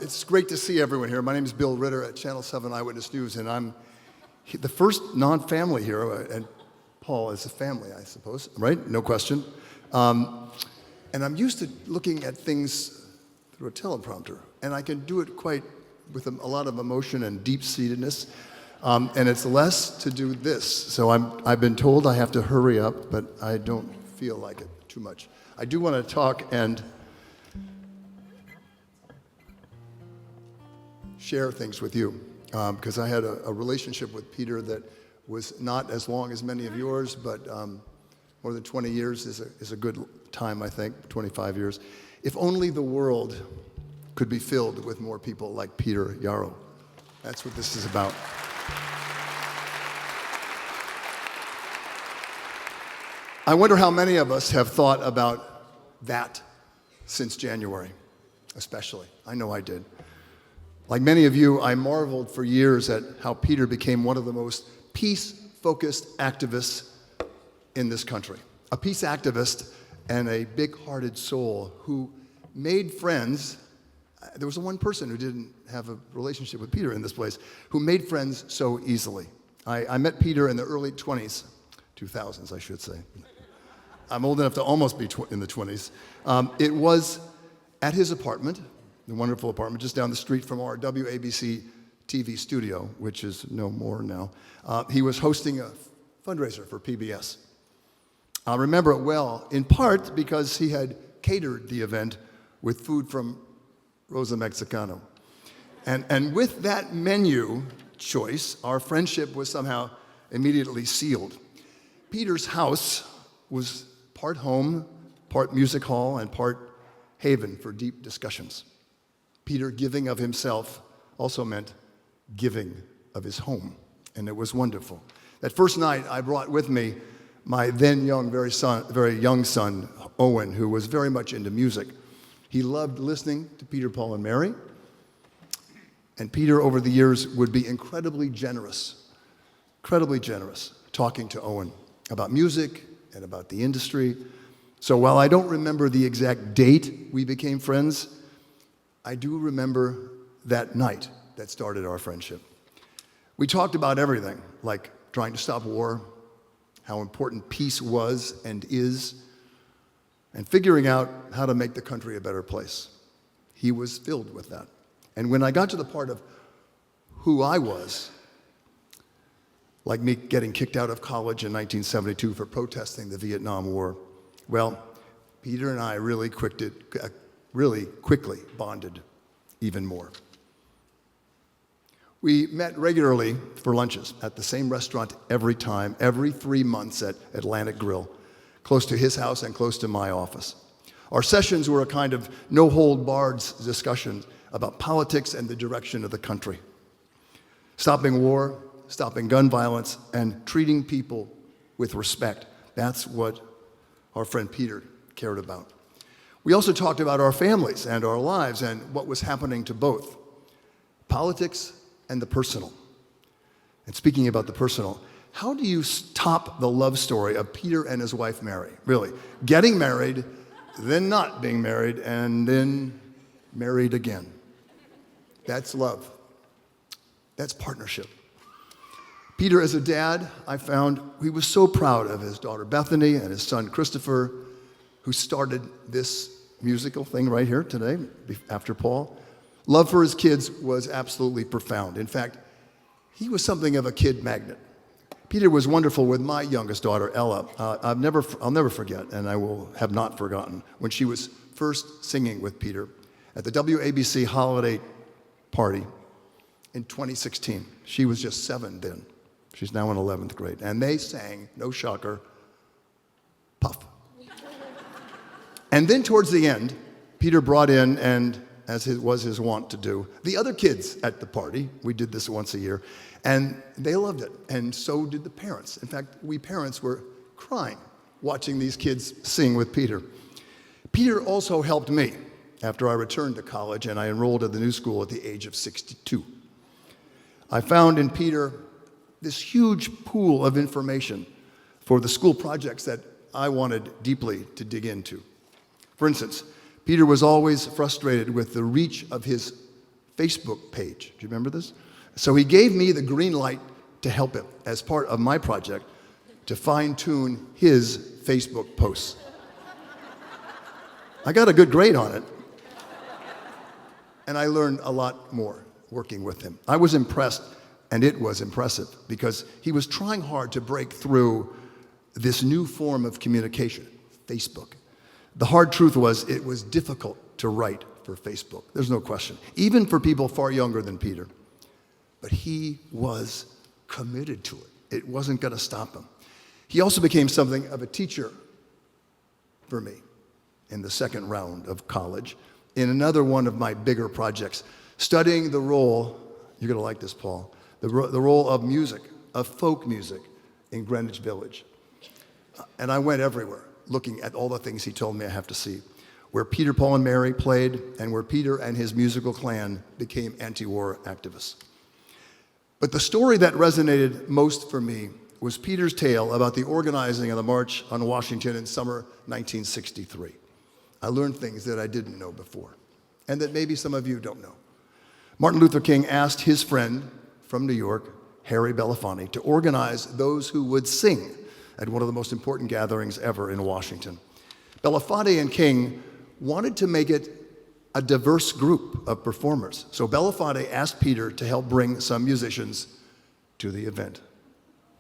It's great to see everyone here. My name is Bill Ritter at Channel 7 Eyewitness News, and I'm the first non-family here, and Paul is a family, I suppose, right? No question. And I'm used to looking at things through a teleprompter, and I can do it quite with a lot of emotion and deep-seatedness, and it's less to do this. So I've been told I have to hurry up, but I don't feel like it too much. I do want to talk and share things with you, because I had a relationship with Peter that was not as long as many of yours, but more than 20 years is a good time, I think, 25 years. If only the world could be filled with more people like Peter Yarrow. That's what this is about. I wonder how many of us have thought about that since January, especially. I know I did. Like many of you, I marveled for years at how Peter became one of the most peace-focused activists in this country. A peace activist and a big-hearted soul who made friends. There was one person who didn't have a relationship with Peter in this place, who made friends so easily. I met Peter in the early 2000s, I should say. I'm old enough to almost be in the 20s. It was at his apartment, the wonderful apartment just down the street from our WABC TV studio, which is no more now. He was hosting a fundraiser for PBS. I remember it well, in part because he had catered the event with food from Rosa Mexicano. And with that menu choice, our friendship was somehow immediately sealed. Peter's house was part home, part music hall, and part haven for deep discussions. Peter giving of himself also meant giving of his home, and it was wonderful. That first night, I brought with me my then young, very young son, Owen, who was very much into music. He loved listening to Peter, Paul, and Mary, and Peter, over the years, would be incredibly generous, talking to Owen about music and about the industry. So while I don't remember the exact date we became friends, I do remember that night that started our friendship. We talked about everything, like trying to stop war, how important peace was and is, and figuring out how to make the country a better place. He was filled with that. And when I got to the part of who I was, like me getting kicked out of college in 1972 for protesting the Vietnam War, well, Peter and I really quickly bonded even more. We met regularly for lunches at the same restaurant every 3 months at Atlantic Grill, close to his house and close to my office. Our sessions were a kind of no-hold-barred discussion about politics and the direction of the country. Stopping war, stopping gun violence, and treating people with respect. That's what our friend Peter cared about. We also talked about our families and our lives and what was happening to both, politics and the personal. And speaking about the personal, how do you top the love story of Peter and his wife Mary? Really, getting married, then not being married, and then married again. That's love. That's partnership. Peter, as a dad, I found he was so proud of his daughter Bethany and his son Christopher, who started this musical thing right here today after Paul. Love for his kids was absolutely profound. In fact, he was something of a kid magnet. Peter was wonderful with my youngest daughter, Ella. I'll never forget, and I will have not forgotten, when she was first singing with Peter at the WABC holiday party in 2016. She was just 7 then. She's now in 11th grade. And they sang, no shocker, Puff. And then towards the end, Peter brought in, and as was his wont to do, the other kids at the party. We did this once a year, and they loved it, and so did the parents. In fact, we parents were crying watching these kids sing with Peter. Peter also helped me after I returned to college, and I enrolled at the new school at the age of 62. I found in Peter this huge pool of information for the school projects that I wanted deeply to dig into. For instance, Peter was always frustrated with the reach of his Facebook page. Do you remember this? So he gave me the green light to help him as part of my project to fine-tune his Facebook posts. I got a good grade on it, and I learned a lot more working with him. I was impressed, and it was impressive, because he was trying hard to break through this new form of communication, Facebook. The hard truth was it was difficult to write for Facebook. There's no question, even for people far younger than Peter. But he was committed to it. It wasn't going to stop him. He also became something of a teacher for me in the second round of college, in another one of my bigger projects, studying the role, you're going to like this, Paul, the role of music, of folk music in Greenwich Village. And I went everywhere, looking at all the things he told me I have to see, where Peter, Paul, and Mary played, and where Peter and his musical clan became anti-war activists. But the story that resonated most for me was Peter's tale about the organizing of the March on Washington in summer 1963. I learned things that I didn't know before, and that maybe some of you don't know. Martin Luther King asked his friend from New York, Harry Belafonte, to organize those who would sing at one of the most important gatherings ever in Washington. Belafonte and King wanted to make it a diverse group of performers. So Belafonte asked Peter to help bring some musicians to the event.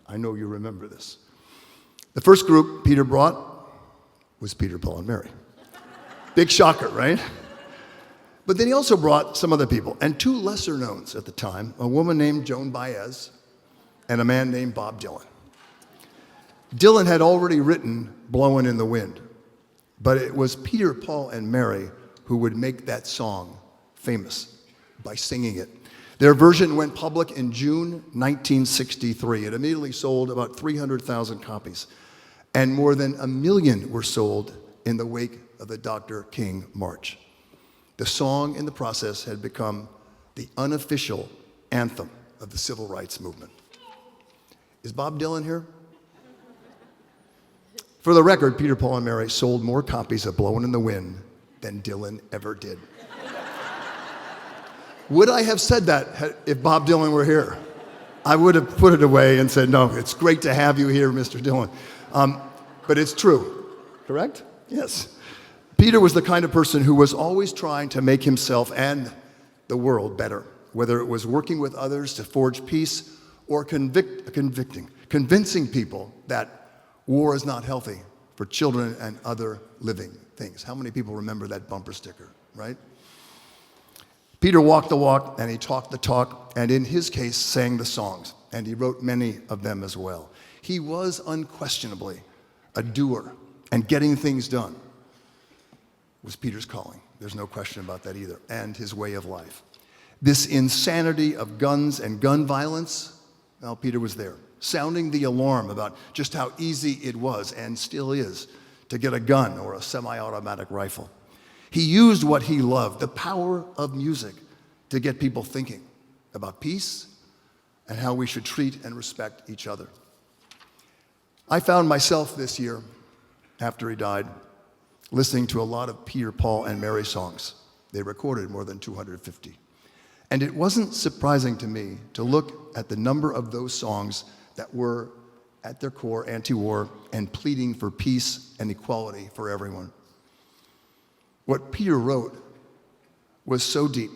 I know you remember this. The first group Peter brought was Peter, Paul, and Mary. Big shocker, right? But then he also brought some other people, and two lesser knowns at the time, a woman named Joan Baez and a man named Bob Dylan. Dylan had already written Blowin' in the Wind, but it was Peter, Paul, and Mary who would make that song famous by singing it. Their version went public in June 1963. It immediately sold about 300,000 copies, and more than 1 million were sold in the wake of the Dr. King March. The song in the process had become the unofficial anthem of the civil rights movement. Is Bob Dylan here? For the record, Peter, Paul, and Mary sold more copies of Blowin' in the Wind than Dylan ever did. Would I have said that if Bob Dylan were here? I would have put it away and said, no, it's great to have you here, Mr. Dylan. But it's true, correct? Yes. Peter was the kind of person who was always trying to make himself and the world better, whether it was working with others to forge peace or convincing people that war is not healthy for children and other living things. How many people remember that bumper sticker, right? Peter walked the walk, and he talked the talk, and in his case, sang the songs, and he wrote many of them as well. He was unquestionably a doer, and getting things done was Peter's calling. There's no question about that either, and his way of life. This insanity of guns and gun violence, well, Peter was there, sounding the alarm about just how easy it was, and still is, to get a gun or a semi-automatic rifle. He used what he loved, the power of music, to get people thinking about peace and how we should treat and respect each other. I found myself this year, after he died, listening to a lot of Peter, Paul, and Mary songs. They recorded more than 250. And it wasn't surprising to me to look at the number of those songs that were, at their core, anti-war and pleading for peace and equality for everyone. What Peter wrote was so deep,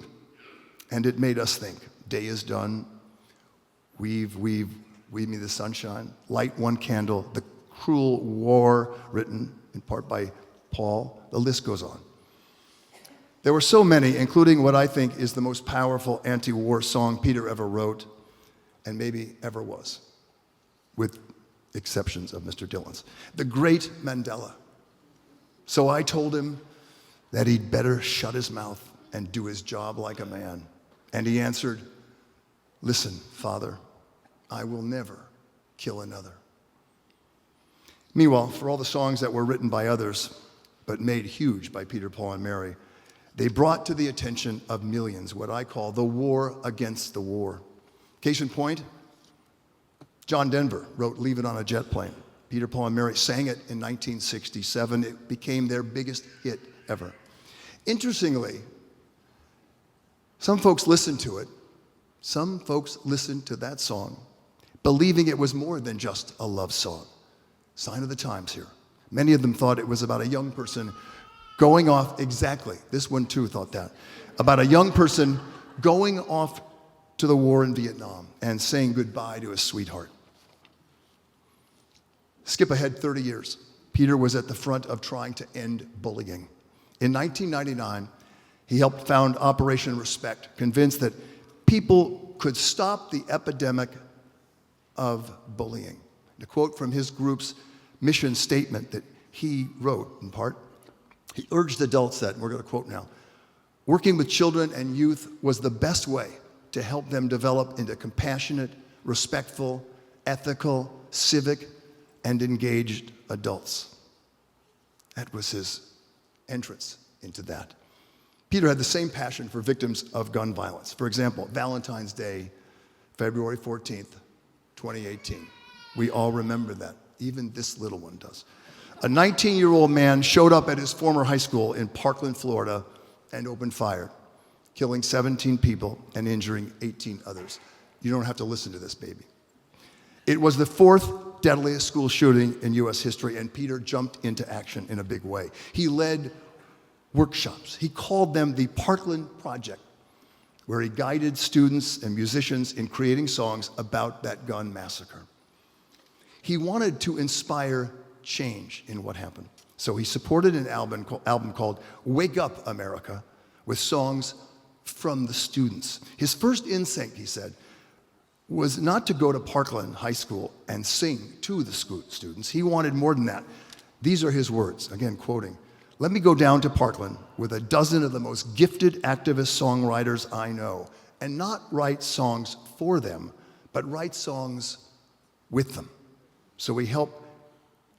and it made us think. Day is done, weave me the sunshine, light one candle, the cruel war, written in part by Paul, the list goes on. There were so many, including what I think is the most powerful anti-war song Peter ever wrote, and maybe ever was, with exceptions of Mr. Dylan's. The Great Mandela. So I told him that he'd better shut his mouth and do his job like a man. And he answered, listen, Father, I will never kill another. Meanwhile, for all the songs that were written by others, but made huge by Peter, Paul, and Mary, they brought to the attention of millions what I call the war against the war. Case in point, John Denver wrote Leave It on a Jet Plane. Peter, Paul, and Mary sang it in 1967. It became their biggest hit ever. Interestingly, Some folks listened to it. Some folks listened to that song, believing it was more than just a love song. Sign of the times here. Many of them thought it was about a young person going off, exactly, this one too thought that, about a young person going off to the war in Vietnam and saying goodbye to his sweetheart. Skip ahead 30 years. Peter was at the front of trying to end bullying. In 1999, he helped found Operation Respect, convinced that people could stop the epidemic of bullying. To quote from his group's mission statement that he wrote, in part, he urged adults that, and we're going to quote now, working with children and youth was the best way to help them develop into compassionate, respectful, ethical, civic, and engaged adults. That was his entrance into that. Peter had the same passion for victims of gun violence. For example, Valentine's Day, February 14th, 2018. We all remember that. Even this little one does. A 19-year-old man showed up at his former high school in Parkland, Florida, and opened fire, killing 17 people and injuring 18 others. You don't have to listen to this, baby. It was the fourth deadliest school shooting in U.S. history, and Peter jumped into action in a big way. He led workshops. He called them the Parkland Project, where he guided students and musicians in creating songs about that gun massacre. He wanted to inspire change in what happened. So he supported an album called Wake Up America with songs from the students. His first instinct, he said, was not to go to Parkland High School and sing to the students. He wanted more than that. These are his words, again quoting, "Let me go down to Parkland with a dozen of the most gifted activist songwriters I know and not write songs for them, but write songs with them. So we help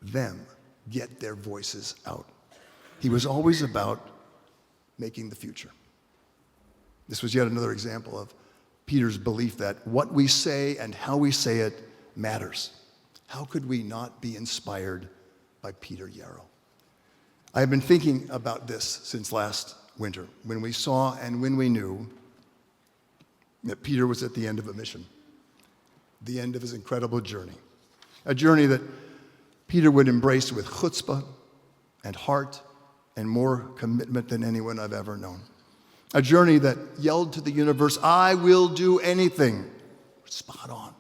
them get their voices out." He was always about making the future. This was yet another example of Peter's belief that what we say and how we say it matters. How could we not be inspired by Peter Yarrow? I have been thinking about this since last winter, when we saw and when we knew that Peter was at the end of a mission, the end of his incredible journey, a journey that Peter would embrace with chutzpah and heart and more commitment than anyone I've ever known. A journey that yelled to the universe, "I will do anything," spot on,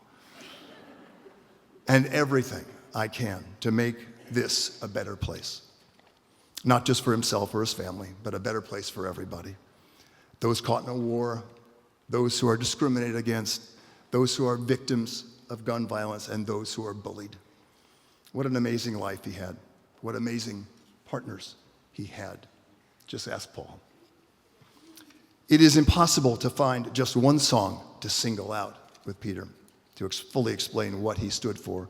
and everything I can to make this a better place. Not just for himself or his family, but a better place for everybody. Those caught in a war, those who are discriminated against, those who are victims of gun violence, and those who are bullied. What an amazing life he had. What amazing partners he had. Just ask Paul. It is impossible to find just one song to single out with Peter, to fully explain what he stood for.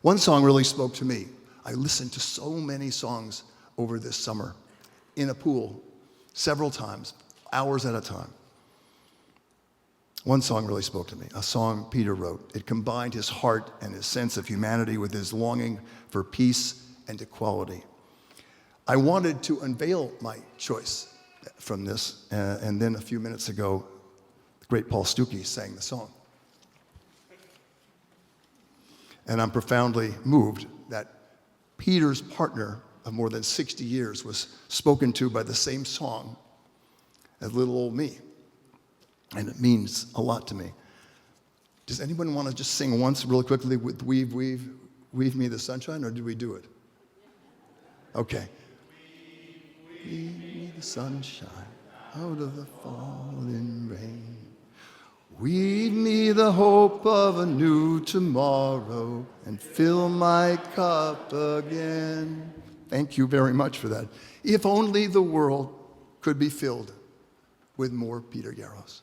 One song really spoke to me. I listened to so many songs over this summer in a pool several times, hours at a time. One song really spoke to me, a song Peter wrote. It combined his heart and his sense of humanity with his longing for peace and equality. I wanted to unveil my choice from this, and then a few minutes ago, the great Paul Stuckey sang the song. And I'm profoundly moved that Peter's partner of more than 60 years was spoken to by the same song as little old me. And it means a lot to me. Does anyone want to just sing once really quickly with Weave, Weave, Weave Me the Sunshine, or did we do it? Okay. Weave me the sunshine out of the falling rain. Weave me the hope of a new tomorrow and fill my cup again. Thank you very much for that. If only the world could be filled with more Peter Yarrows.